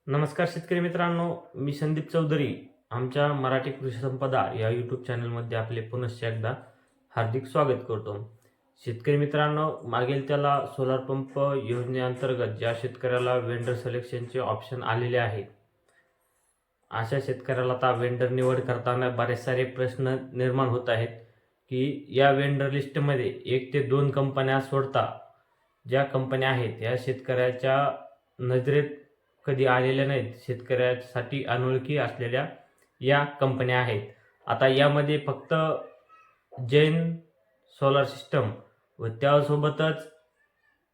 नमस्कार शेतकरी मित्रांनो, मी संदीप चौधरी. आमच्या मराठी कृषी संपदा या यूट्यूब चॅनलमध्ये आपले पुनश्च एकदा हार्दिक स्वागत करतो. शेतकरी मित्रांनो, मागील त्याला सोलार पंप योजनेअंतर्गत ज्या शेतकऱ्याला वेंडर सिलेक्शनचे ऑप्शन आलेले आहेत, अशा शेतकऱ्याला आता वेंडर निवड करताना बरेच सारे प्रश्न निर्माण होत आहेत की या वेंडर लिस्टमध्ये 1 ते 2 कंपन्या सोडता ज्या कंपन्या आहेत या शेतकऱ्याच्या नजरेत कधी आलेल्या नाहीत. शेतकऱ्यासाठी अनोळखी असलेल्या या कंपन्या आहेत. आता यामध्ये फक्त जैन सोलार सिस्टम व त्यासोबतच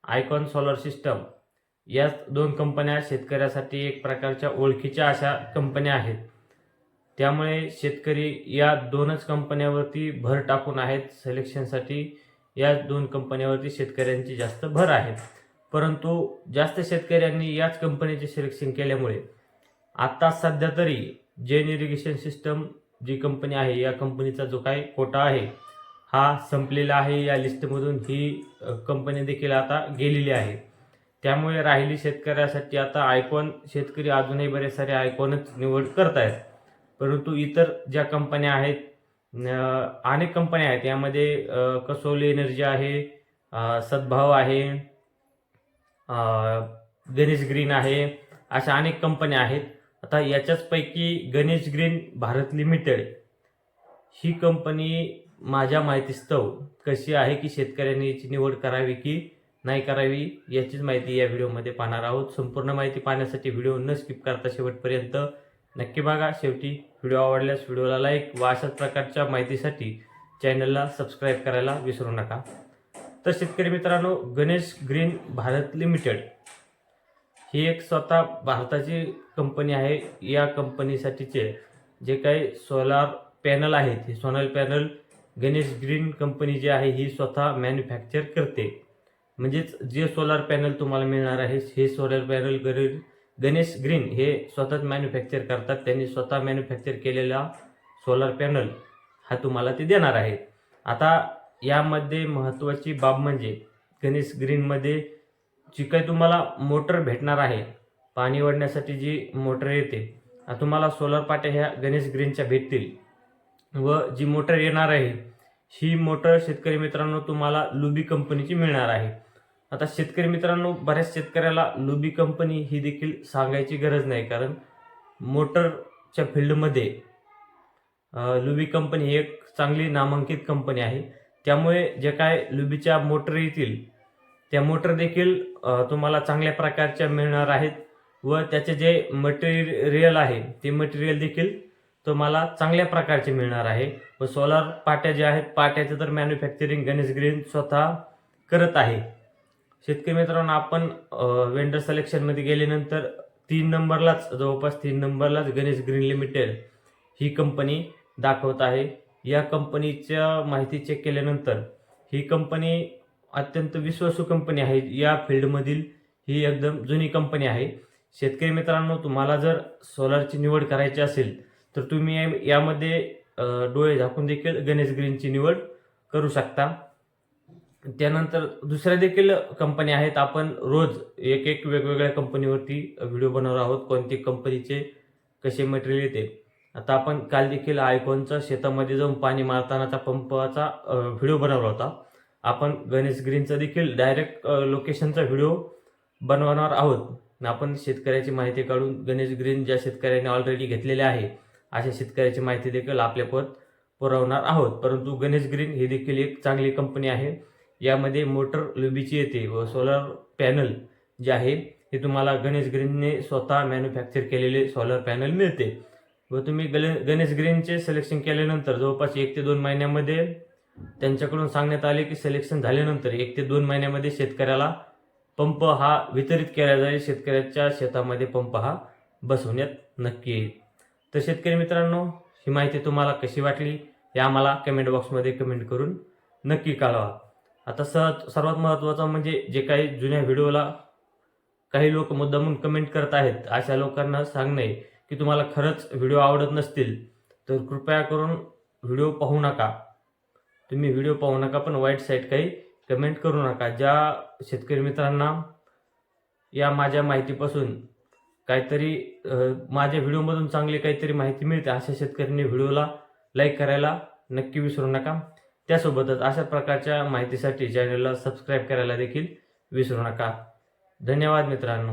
आयकॉन सोलार सिस्टम या 2 कंपन्या शेतकऱ्यासाठी एक प्रकारच्या ओळखीच्या अशा कंपन्या आहेत. त्यामुळे शेतकरी या 2च कंपन्यावरती भर टाकून आहेत. सिलेक्शनसाठी या 2 कंपन्यावरती शेतकऱ्यांची जास्त भर आहे. परंतु जास्त शेतकऱ्यांनी याच कंपनीचे सिलेक्शन केल्यामुळे आता सध्या तरी जैन इरिगेशन सिस्टम जी कंपनी आहे या कंपनीचा जो काही कोटा आहे हा संपलेला आहे. या लिस्टमधून ही कंपनी देखील आता गेलेली आहे. त्यामुळे राहिली शेतकऱ्यासाठी आता आयकॉन. शेतकरी अजूनही बरेच सारे आयकॉनच निवड करत आहेत. परंतु इतर ज्या कंपन्या आहेत, अनेक कंपन्या आहेत. यामध्ये कसोली एनर्जी आहे, सद्भाव आहे, गणेश ग्रीन आहे, अशा अनेक कंपन्या आहेत. आता याच्याच पैकी गणेश ग्रीन भारत लिमिटेड ही कंपनी माझ्या माहितीस्तव कशी आहे की शेतकऱ्यांनी याची निवड करावी की नाही करावी याचीच माहिती या व्हिडिओमध्ये पाहणार आहोत. संपूर्ण माहिती पाहण्यासाठी व्हिडिओ न स्किप करता शेवटपर्यंत नक्की बघा. शेवटी व्हिडिओ आवडल्यास व्हिडिओला लाईक व अशाच प्रकारच्या माहितीसाठी चॅनलला सबस्क्राईब करायला विसरू नका. तर शेतकरी मित्रांनो, गणेश ग्रीन भारत लिमिटेड ही एक स्वतः भारताची कंपनी आहे. या कंपनीसाठीचे जे काही सोलार पॅनल आहेत, हे solar panel Ganesh green company जी आहे ही स्वतः मॅन्युफॅक्चर करते. म्हणजेच जे सोलार पॅनल तुम्हाला मिळणार आहे हे सोलार पॅनल गणेश ग्रीन हे स्वतःच मॅन्युफॅक्चर करतात. त्यांनी स्वतः मॅन्युफॅक्चर केलेला सोलार पॅनल हा तुम्हाला ते देणार आहे. आता यामध्ये महत्त्वाची बाब म्हणजे गणेश ग्रीनमध्ये जी काही तुम्हाला मोटर भेटणार आहे, पाणी ओढण्यासाठी जी मोटर येते, तुम्हाला सोलार पाट्या ह्या गणेश ग्रीनच्या भेटतील. व जी मोटर येणार आहे ही मोटर शेतकरी मित्रांनो तुम्हाला लुबी कंपनीची मिळणार आहे. आता शेतकरी मित्रांनो, बऱ्याच शेतकऱ्याला लुबी कंपनी ही देखील सांगायची गरज नाही, कारण मोटरच्या फील्डमध्ये लुबी कंपनी ही एक चांगली नामांकित कंपनी आहे. त्यामुळे जे काय लुबीच्या मोटर येतील त्या मोटर देखील तुम्हाला चांगल्या प्रकारच्या मिळणार आहेत व त्याचे जे मटेरियल आहे ते मटेरियल देखील तुम्हाला चांगल्या प्रकारचे मिळणार आहे. व सोलार पाट्या ज्या आहेत, पाट्याचं तर मॅन्युफॅक्चरिंग गणेश ग्रीन स्वतः करत आहे. शेतकरी मित्रांनो, आपण वेंडर सिलेक्शनमध्ये गेल्यानंतर 3 नंबरलाच, जवळपास 3 नंबरलाच गणेश ग्रीन लिमिटेड ही कंपनी दाखवत आहे. या कंपनीच्या माहिती चेक केल्यानंतर ही कंपनी अत्यंत विश्वासू कंपनी आहे. या फील्डमधील ही एकदम जुनी कंपनी आहे. शेतकरी मित्रांनो, तुम्हाला जर सोलारची निवड करायची असेल तर तुम्ही यामध्ये डोळे झाकून देखील गणेश ग्रीनची निवड करू शकता. त्यानंतर दुसऱ्या देखील कंपन्या आहेत. आपण रोज एक वेगवेगळ्या कंपनीवरती व्हिडिओ बनवणार आहोत, कोणती कंपनीचे कसे मटेरियल येते. आता आपण काल देखील आयकॉनचा शेतामध्ये जाऊन पाणी मारतानाचा पंपाचा व्हिडिओ बनवला होता. आपण गणेश ग्रीनचा देखील डायरेक्ट लोकेशनचा व्हिडिओ बनवणार आहोत. आपण शेतकऱ्याची माहिती काढून गणेश ग्रीन ज्या शेतकऱ्यांनी ऑलरेडी घेतलेले आहे अशा शेतकऱ्याची माहिती देखील आपल्यापर्यंत पुरवणार आहोत. परंतु गणेश ग्रीन ही देखील एक चांगली कंपनी आहे. यामध्ये मोटर लुबीची येते व सोलार पॅनल जे आहे हे तुम्हाला गणेश ग्रीनने स्वतः मॅन्युफॅक्चर केलेले सोलार पॅनल मिळते. व तुम्ही गणेश ग्रीनचे सिलेक्शन केल्यानंतर जवळपास 1 ते 2 महिन्यामध्ये त्यांच्याकडून सांगण्यात आले की सिलेक्शन झाल्यानंतर 1 ते 2 महिन्यामध्ये शेतकऱ्याला पंप हा वितरित केला जाईल. शेतकऱ्याच्या शेतामध्ये पंप हा बसवण्यात नक्की येईल. तर शेतकरी मित्रांनो, ही माहिती तुम्हाला कशी वाटली हे आम्हाला कमेंट बॉक्समध्ये कमेंट करून नक्की कळवा. आता सर्वात महत्त्वाचं म्हणजे जे काही जुन्या व्हिडिओला काही लोक मुद्दामून कमेंट करत आहेत, अशा लोकांना सांगणे की तुम्हाला खरंच व्हिडिओ आवडत नसतील तर कृपया करून व्हिडिओ पाहू नका. तुम्ही व्हिडिओ पाहू नका, पण वाईट साईड काही कमेंट करू नका. ज्या शेतकरी मित्रांना या माझ्या माहितीपासून काहीतरी माझ्या व्हिडिओमधून चांगली काहीतरी माहिती मिळते अशा शेतकऱ्यांनी व्हिडिओला लाईक करायला नक्की विसरू नका. त्यासोबतच अशा प्रकारच्या माहितीसाठी चॅनलला सबस्क्राईब करायला देखील विसरू नका. धन्यवाद मित्रांनो.